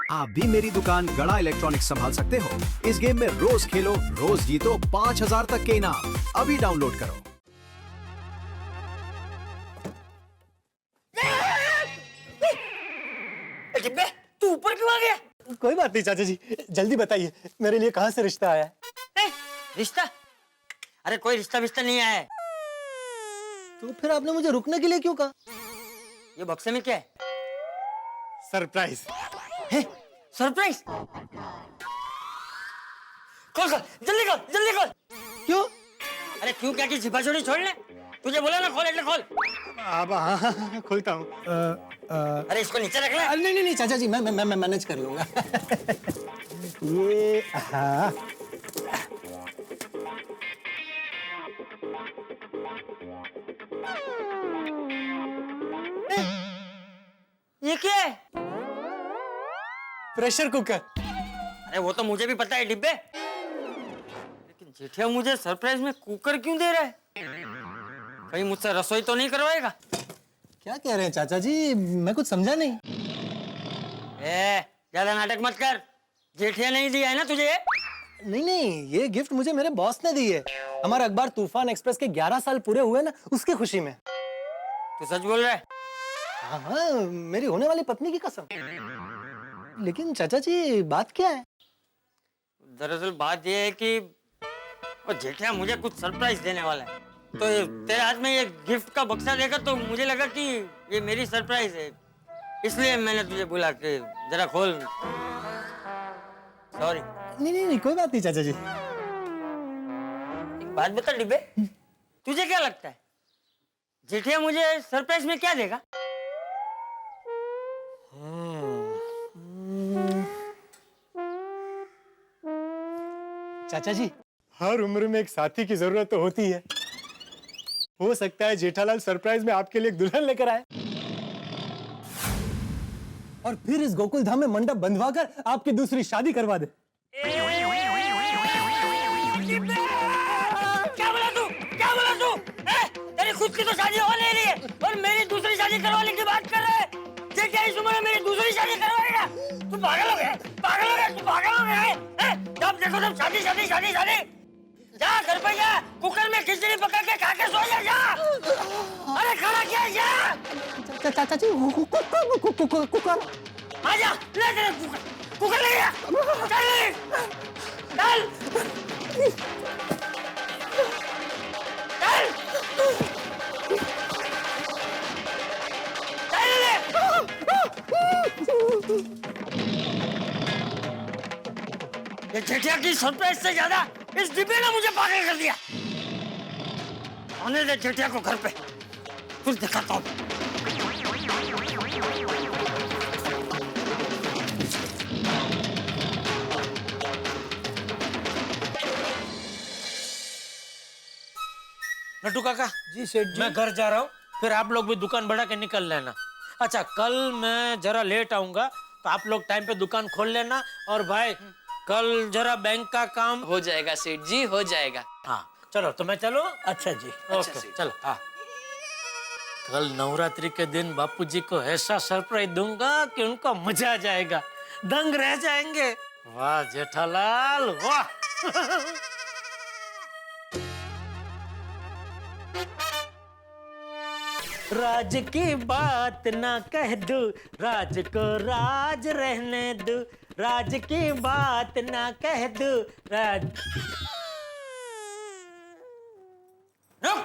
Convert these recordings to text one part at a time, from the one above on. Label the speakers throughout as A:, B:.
A: आप भी मेरी दुकान गड़ा इलेक्ट्रॉनिक्स संभाल सकते हो। इस गेम में रोज खेलो, रोज जीतो 5000 तक के इनाम। अभी डाउनलोड करो।
B: डिब्बे, तू ऊपर क्यों आ गया?
C: कोई बात नहीं चाचा जी, जल्दी बताइए मेरे लिए कहाँ से रिश्ता आया है?
B: रिश्ता? अरे कोई रिश्ता विश्ता नहीं आया है।
C: तो फिर आपने मुझे रुकने के लिए क्यों कहा?
B: ये बक्से में क्या है?
C: सरप्राइज।
B: सरप्राइज? खोल खोल, जल्दी खोल, जल्दी खोल।
C: क्यों?
B: अरे क्यों क्या की छिपा छोड़ी छोड़ ले। तुझे बोला ना खोल, એટલે खोल।
C: अब हाँ, खोलता हूँ।
B: अरे इसको नीचे रख ले।
C: नहीं नहीं नहीं चाचा जी, मैं मैनेज कर लूंगा। ये हाँ।
B: ये क्या है?
C: Pressure cooker.
B: अरे वो तो मुझे भी पता है डिब्बे, लेकिन जेठिया मुझे सरप्राइज में कुकर क्यों दे रहा है? कहीं मुझसे रसोई तो नहीं करवाएगा?
C: क्या कह रहे हैं चाचा जी, मैं कुछ समझा नहीं।
B: ज्यादा नाटक मत कर। जेठिया नहीं दिया है ना तुझे?
C: नहीं नहीं, ये गिफ्ट मुझे मेरे बॉस ने दी है। हमारा अखबार तूफान एक्सप्रेस के 11 साल पूरे हुए ना, उसकी खुशी में।
B: तू सच बोल रहा है?
C: हाँ हाँ, मेरी होने वाली पत्नी की कसम। लेकिन चाचा जी बात क्या है?
B: दरअसल बात यह है कि वो जेठिया मुझे कुछ सरप्राइज देने वाला है, तो तेरे हाथ में ये गिफ्ट का बक्सा देखा तो मुझे लगा कि ये मेरी सरप्राइज है, इसलिए मैंने तुझे बोला कि जरा खोल। सॉरी।
C: नहीं नहीं नहीं, कोई बात नहीं चाचा जी।
B: एक बात बता डिब्बे, तुझे क्या लगता है जेठिया मुझे सरप्राइज में क्या देगा?
C: चाचा जी, हर उम्र में एक साथी की जरूरत तो होती है। हो सकता है जेठालाल सरप्राइज में आपके लिए एक दुल्हन लेकर आए, और फिर इस गोकुल धाम में मंडप बंधवाकर आपकी दूसरी शादी करवा दे।
B: क्या बोला तू? क्या बोला तू? तेरी खुद की तो शादी हो नहीं रही है और मेरी दूसरी शादी करवाने की बात कर रहा है। जेठिया इस उम्र में मेरी दूसरी शादी करवाएगा? तू पागल हो गया, पागल हो गया, तू पागल हो गया है? जब देखो तब शादी शादी शादी शादी। जा घर पे जा, कुकर में खिचड़ी पका के खा के सो जा। अरे खड़ा क्या है? जा
C: चाचा जी, कुकर।
B: आजा, ले तेरे कुकर, कुकर ले गया। चल चल ये जेठिया की सरप्राइज से ज्यादा इस डिब्बे ने मुझे पागल कर दिया। आने दे जेठिया को घर पे, कुछ दिखाता हूँ।
D: नट्टू काका
C: जी सेठ जी।
D: मैं घर जा रहा हूँ, फिर आप लोग भी दुकान बढ़ा के निकल लेना। अच्छा, कल मैं जरा लेट आऊंगा तो आप लोग टाइम पे दुकान खोल लेना। और भाई कल जरा बैंक का काम
E: हो जाएगा सेठ जी, हो जाएगा।
D: हाँ चलो, तो मैं चलो।
E: अच्छा जी,
D: ओके
E: अच्छा सेठ।
D: चलो। हाँ, कल नवरात्रि के दिन बापूजी को ऐसा सरप्राइज दूंगा कि उनको मजा आ जाएगा, दंग रह जाएंगे। वाह जेठालाल वाह। राज की बात ना कह दो, राज को राज रहने दो। राज की बात ना कह दो, राज।
B: रुक!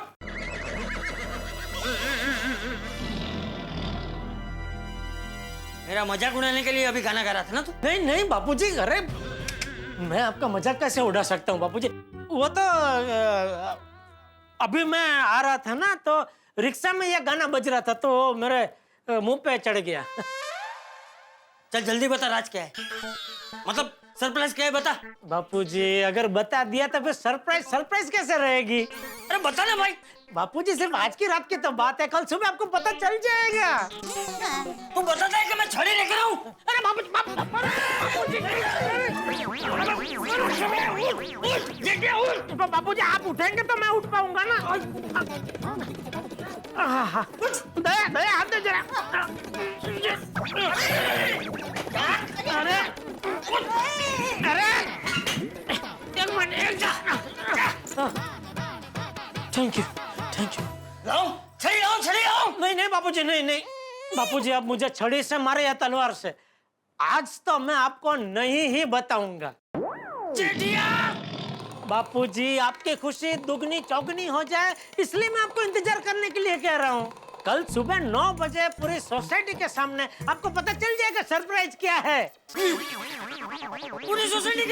B: मेरा मजाक उड़ाने के लिए अभी गाना गा रहा था ना तू?
D: नहीं नहीं बापूजी, अरे मैं आपका मजाक कैसे उड़ा सकता हूँ बापूजी? वो तो अभी मैं आ रहा था ना, तो रिक्शा में यह गाना बज रहा था तो मेरे मुंह पे चढ़ गया।
B: चल जल्दी बता, राज क्या है? मतलब सरप्राइज क्या है, बता।
D: बापूजी अगर बता दिया तो फिर सरप्राइज सरप्राइज कैसे रहेगी?
B: अरे बता ना भाई।
D: बापूजी सिर्फ आज की रात की तो बात है, कल सुबह आपको पता चल जाएगा।
B: तू बताता है कि मैं छड़ी लेकर आऊं? अरे बापूजी,
D: बापूजी आप उठेंगे तो मैं उठ पाऊंगा ना। दया दया हाथ दे जरा। अरे अरे एक मिनट थैंक यू
B: लाओ छड़ी लाओ।
D: नहीं बापूजी, नहीं बापूजी, आप मुझे छड़ी से मारे या तलवार से, आज तो मैं आपको नहीं ही बताऊंगा।
B: जेठिया
D: बापूजी, आपकी खुशी दुगनी चौगनी हो जाए इसलिए मैं आपको इंतजार करने के लिए कह रहा हूँ। कल सुबह 9 बजे पूरी सोसाइटी के सामने आपको पता चल जाएगा सरप्राइज क्या है।
B: पूरी सोसाइटी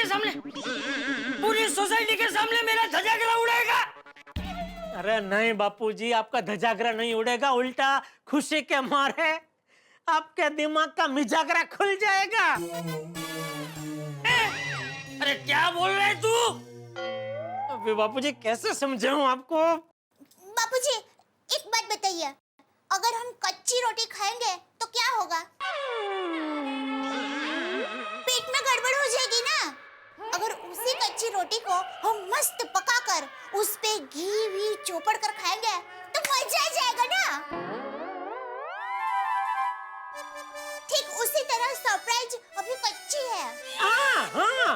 B: के सामने मेरा धजागरा उड़ेगा।
D: अरे नहीं बापूजी, आपका धजागरा नहीं उड़ेगा, उल्टा खुशी के मारे आपके दिमाग का मिजागरा खुल जाएगा।
B: अरे क्या बोल रहे तू?
D: अबे बापूजी कैसे समझाऊं आपको?
F: बापूजी, एक बात बताइए, अगर हम कच्ची रोटी खाएंगे तो क्या होगा? पेट में गड़बड़ हो जाएगी ना। अगर उसी कच्ची रोटी को हम मस्त पकाकर उस पे घी भी चोपड़ कर खाएंगे तो मजा आ जाएगा ना। ठीक उसी तरह सरप्राइज अभी कच्ची है।
D: हाँ।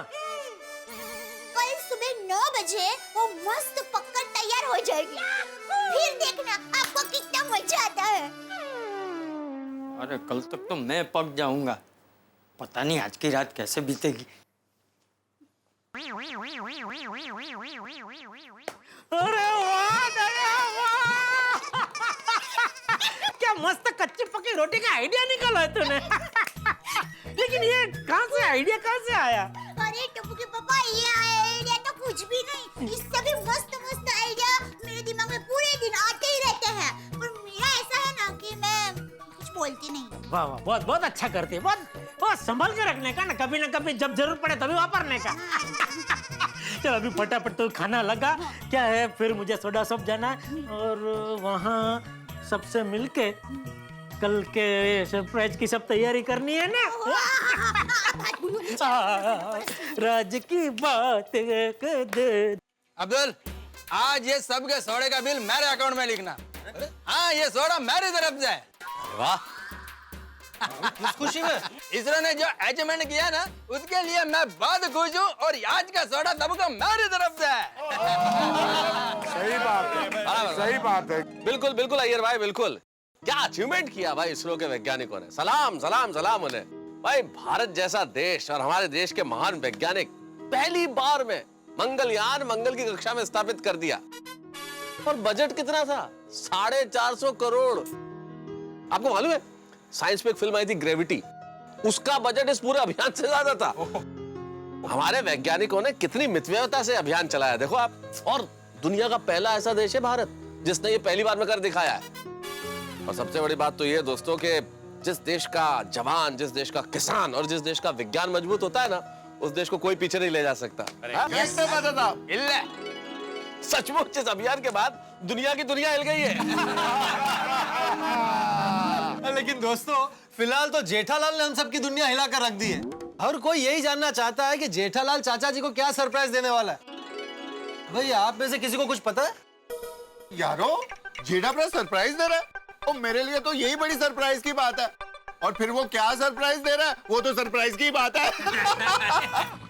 F: कल सुबह 9 बजे वो मस्त पककर तैयार हो जाएगी। फिर देखना आपको कितना मजा आता है।
G: अरे कल तक तो मैं पक जाऊंगा, पता नहीं आज की रात कैसे बीतेगी।
D: अरे वाह दया वाह! क्या मस्त कच्ची पक्की रोटी का आइडिया निकाला है तूने। लेकिन ये आइडिया कहाँ से आया?
F: अरे टप्पू के पापा, ये आइडिया तो कुछ भी नहीं, इससे भी मस्त आइडिया मेरे दिमाग में पूरे दिन आते ही रहते हैं। पर मेरा ऐसा है ना कि मैं कुछ बोलती नहीं।
D: वाह बहुत अच्छा करती है, बहुत संभाल के रखने का ना, कभी जब जरूरत पड़े तभी वापरने का। चल अभी फटाफट तो खाना लगा, क्या है फिर मुझे सोडा शॉप जाना है और वहाँ सबसे मिलके कल के सरप्राइज की सब तैयारी करनी है ना। राज की बात कर दे।
H: अब्दुल, आज ये सब के सोडे का बिल मेरे अकाउंट में लिखना। हाँ, ये सोडा मेरी तरफ से है।
G: वाह, किस खुशी में?
H: इसरो ने जो अचीवमेंट किया ना, उसके लिए मैं बहुत खुश हूँ और आज का सोडा सबको मेरी तरफ से है।
I: सही बात है। बिल्कुल अय्यर भाई, बिल्कुल। क्या अचीवमेंट किया भाई इसरो के वैज्ञानिकों ने। सलाम उन्हें। भाई भारत जैसा देश और हमारे देश के महान वैज्ञानिक पहली बार में मंगलयान मंगल की कक्षा में स्थापित कर दिया। और बजट कितना था? 450 करोड़। आपको मालूम है साइंस पे एक फिल्म आई थी ग्रेविटी, उसका बजट इस पूरे अभियान से ज्यादा था। हमारे वैज्ञानिकों ने कितनी मितव्ययता से अभियान चलाया देखो आप। और दुनिया का पहला ऐसा देश है भारत जिसने ये पहली बार में कर दिखाया है। और सबसे बड़ी बात तो ये दोस्तों के जिस देश का जवान, जिस देश का किसान और जिस देश का विज्ञान मजबूत होता है ना, उस देश को कोई पीछे नहीं ले जा सकता। सचमुच इस अभियान के बाद दुनिया की दुनिया हिल गई है।
J: लेकिन दोस्तों फिलहाल तो जेठालाल ने हम सबकी दुनिया हिला कर रख दी है। हर कोई यही जानना चाहता है कि जेठालाल चाचा जी को क्या सरप्राइज देने वाला है। भाई आप में से किसी को कुछ पता है?
K: यारो, जेठा अपना सरप्राइज दे रहा है और मेरे लिए तो यही बड़ी सरप्राइज की बात है। और फिर वो क्या सरप्राइज दे रहा है, वो तो सरप्राइज की बात है।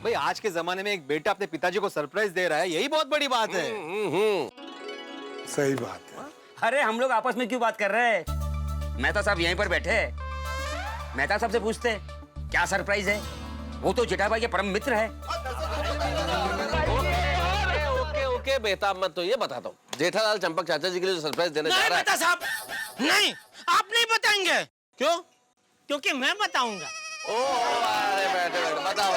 J: भाई आज के जमाने में एक बेटा अपने पिताजी को सरप्राइज दे रहा है, यही बहुत बड़ी बात है।
K: सही बात है।
G: अरे हम लोग आपस में क्यों बात कर रहे हैं? मेहता साहब यहीं पर बैठे। मेहता साहब से पूछते क्या सरप्राइज है। वो तो जेठाभाई के परम मित्र है।
I: ओके बेताब, मैं तो ये बताता हूँ, जेठालाल चंपक चाचा जी के लिए जो सरप्राइज देने जा रहा है।
D: मेहता साहब नहीं, आप नहीं बताएंगे।
I: क्यों?
D: क्योंकि मैं बताऊंगा।
I: अरे बैठे बताओ।